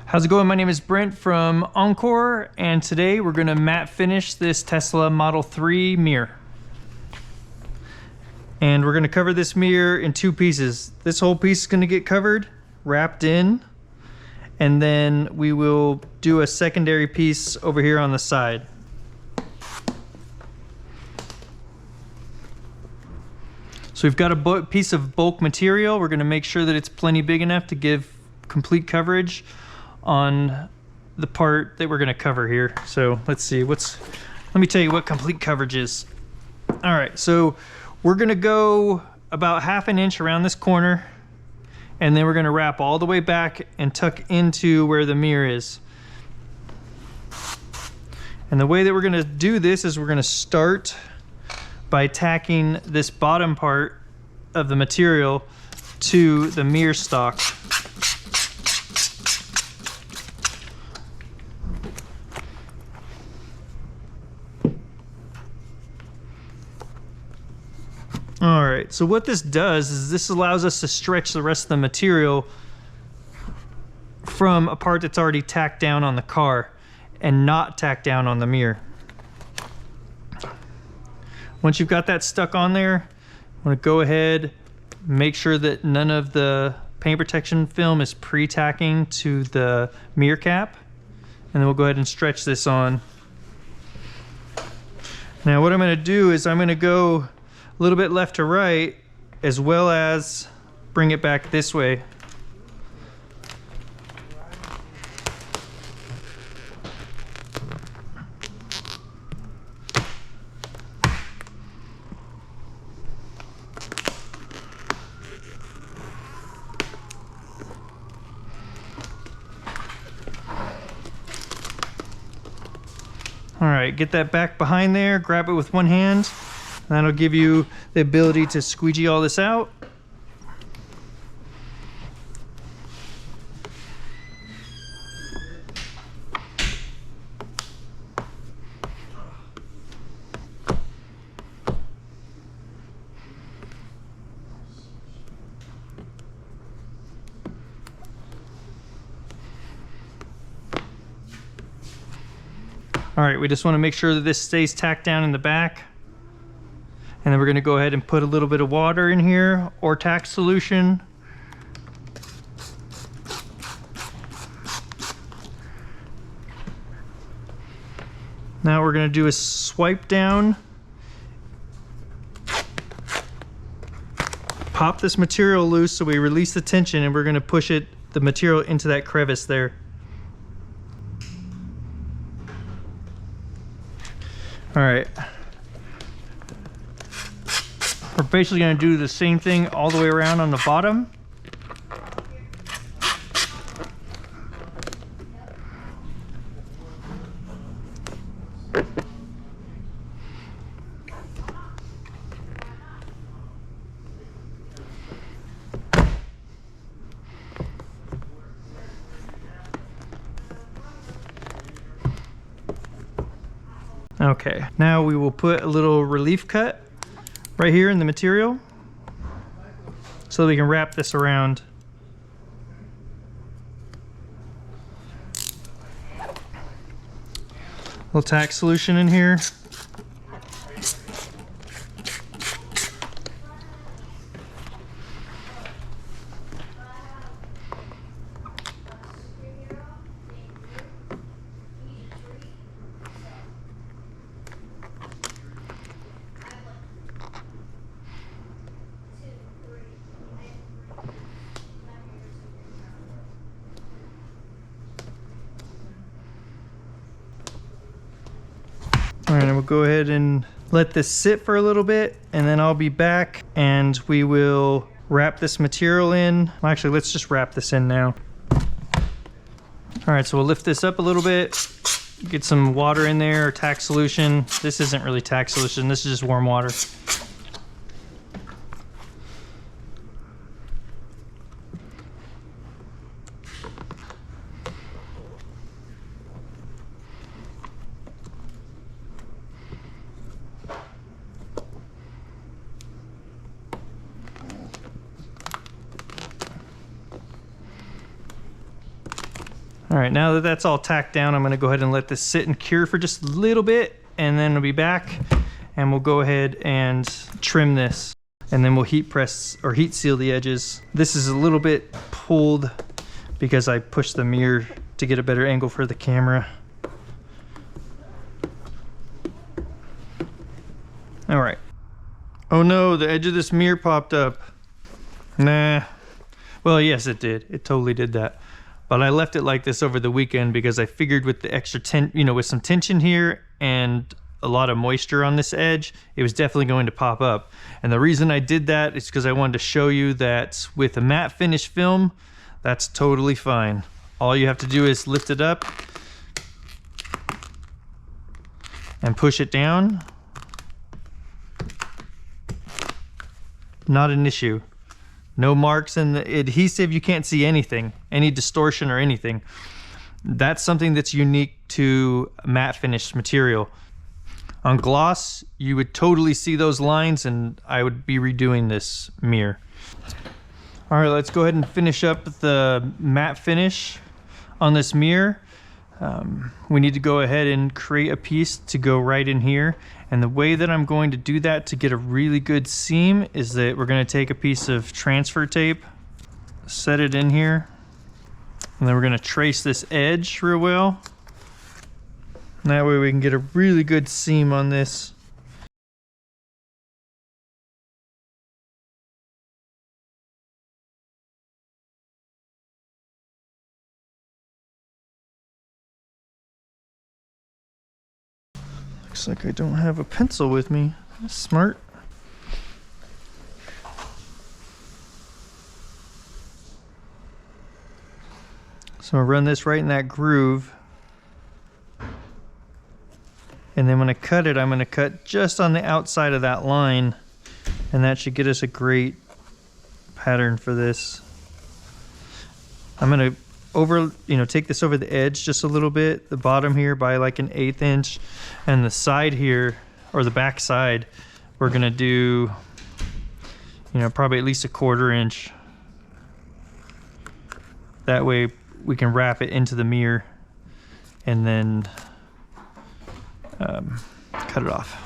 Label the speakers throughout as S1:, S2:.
S1: How's it going? My name is Brent from ENCORE, and today we're going to matte finish this Tesla Model 3 mirror. And we're going to cover this mirror in two pieces. This whole piece is going to get covered, wrapped in, and then we will do a secondary piece over here on the side. So we've got a piece of bulk material. We're going to make sure that it's plenty big enough to give complete coverage on the part that we're going to cover here. So let's see, let me tell you what complete coverage is. All right, so we're going to go about 1/2 inch around this corner, and then we're going to wrap all the way back and tuck into where the mirror is. And the way that we're going to do this is we're going to start by tacking this bottom part of the material to the mirror stock. All right, so what this does is this allows us to stretch the rest of the material from a part that's already tacked down on the car and not tacked down on the mirror. Once you've got that stuck on there, I want to go ahead, make sure that none of the paint protection film is pre-tacking to the mirror cap, and then we'll go ahead and stretch this on. Now what I'm going to do is I'm going to go a little bit left to right, as well as bring it back this way. All right, get that back behind there, grab it with one hand. That'll give you the ability to squeegee all this out. All right, we just want to make sure that this stays tacked down in the back. And then we're going to go ahead and put a little bit of water in here, or tack solution. Now what we're going to do is swipe down, pop this material loose so we release the tension, and we're going to push the material into that crevice there. All right. We're basically going to do the same thing all the way around on the bottom. Okay, now we will put a little relief cut right here in the material so that we can wrap this around. A little tack solution in here. All right, and we'll go ahead and let this sit for a little bit, and then I'll be back and we will wrap this material in. Well, actually, let's just wrap this in now. All right, so we'll lift this up a little bit, get some water in there, or tack solution. This isn't really tack solution, this is just warm water. All right, now that that's all tacked down, I'm gonna go ahead and let this sit and cure for just a little bit, and then we'll be back and we'll go ahead and trim this, and then we'll heat press or heat seal the edges. This is a little bit pulled because I pushed the mirror to get a better angle for the camera. All right. Oh no, the edge of this mirror popped up. Nah. Well, yes, it did. It totally did that. But I left it like this over the weekend because I figured with the extra with some tension here and a lot of moisture on this edge, it was definitely going to pop up. And the reason I did that is because I wanted to show you that with a matte finish film, that's totally fine. All you have to do is lift it up and push it down. Not an issue. No marks in the adhesive. You can't see anything, any distortion or anything. That's something that's unique to matte finish material. On gloss, you would totally see those lines, and I would be redoing this mirror. All right, let's go ahead and finish up the matte finish on this mirror. We need to go ahead and create a piece to go right in here. And the way that I'm going to do that to get a really good seam is that we're going to take a piece of transfer tape, set it in here, and then we're going to trace this edge real well. And that way we can get a really good seam on this. Looks like I don't have a pencil with me. That's smart. So I'll run this right in that groove. And then when I cut it, I'm going to cut just on the outside of that line. And that should get us a great pattern for this. I'm going to take this over the edge just a little bit, the bottom here by like an 1/8 inch, and the side here, or the back side, we're gonna do, probably at least 1/4 inch. That way we can wrap it into the mirror and then cut it off.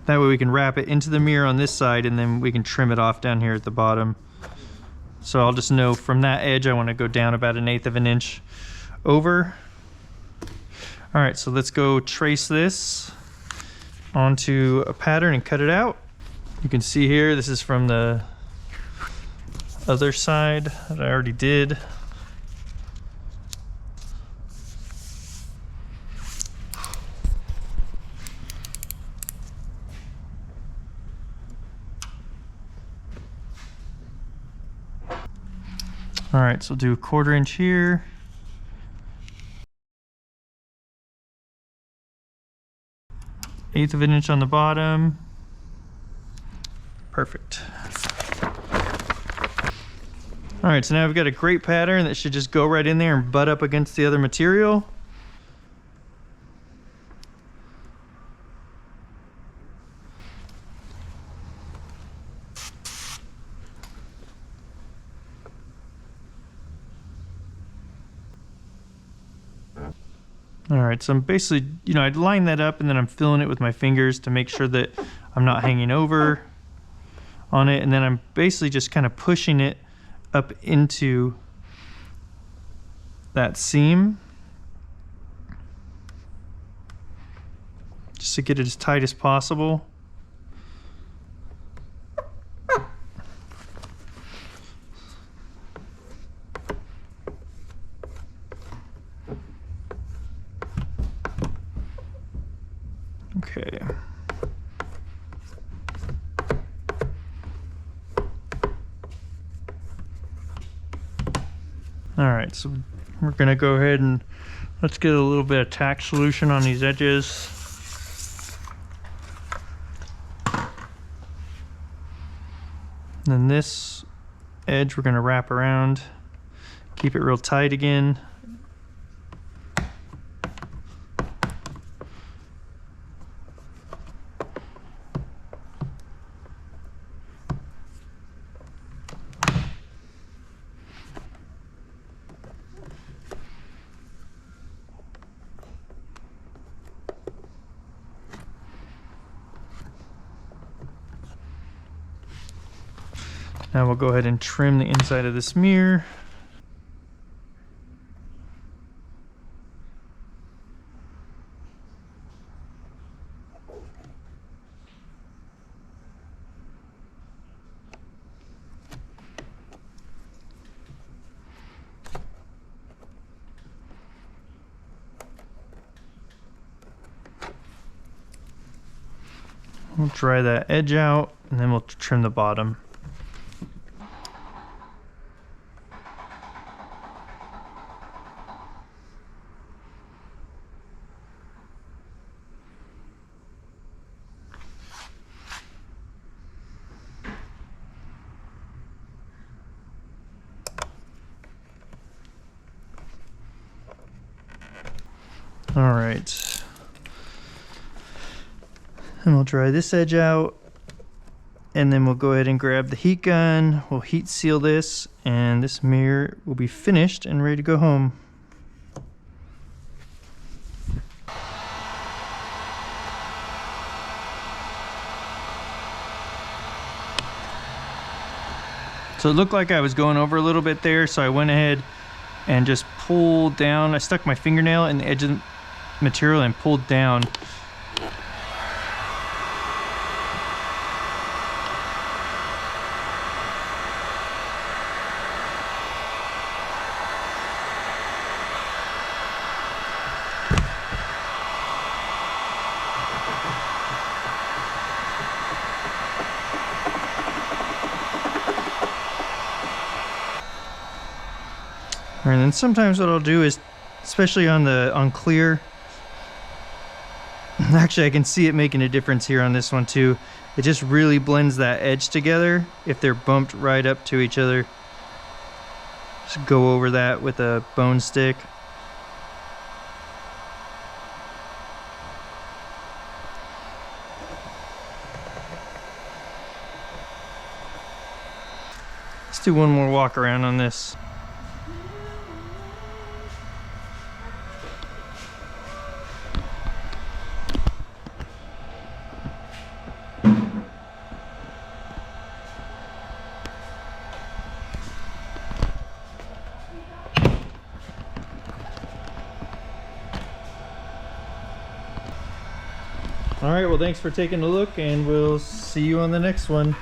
S1: That way we can wrap it into the mirror on this side, and then we can trim it off down here at the bottom. So I'll just know from that edge I want to go down about 1/8 of an inch over. All right, so let's go trace this onto a pattern and cut it out. You can see here, this is from the other side that I already did. All right, so do 1/4 inch here. Eighth of an inch on the bottom. Perfect. All right, so now we've got a great pattern that should just go right in there and butt up against the other material. All right, so I'm basically, I'd line that up and then I'm filling it with my fingers to make sure that I'm not hanging over on it. And then I'm basically just kind of pushing it up into that seam just to get it as tight as possible. Okay. All right, so we're gonna go ahead and let's get a little bit of tack solution on these edges. And then this edge we're gonna wrap around, keep it real tight again. Now we'll go ahead and trim the inside of this mirror. We'll dry that edge out and then we'll trim the bottom. All right. And we'll dry this edge out, and then we'll go ahead and grab the heat gun. We'll heat seal this, and this mirror will be finished and ready to go home. So it looked like I was going over a little bit there, so I went ahead and just pulled down. I stuck my fingernail in the edge of the material and pulled down. And then sometimes what I'll do is, especially on clear, actually I can see it making a difference here on this one too. It just really blends that edge together if they're bumped right up to each other. Just go over that with a bone stick. Let's do one more walk around on this. All right, well, thanks for taking a look, and we'll see you on the next one.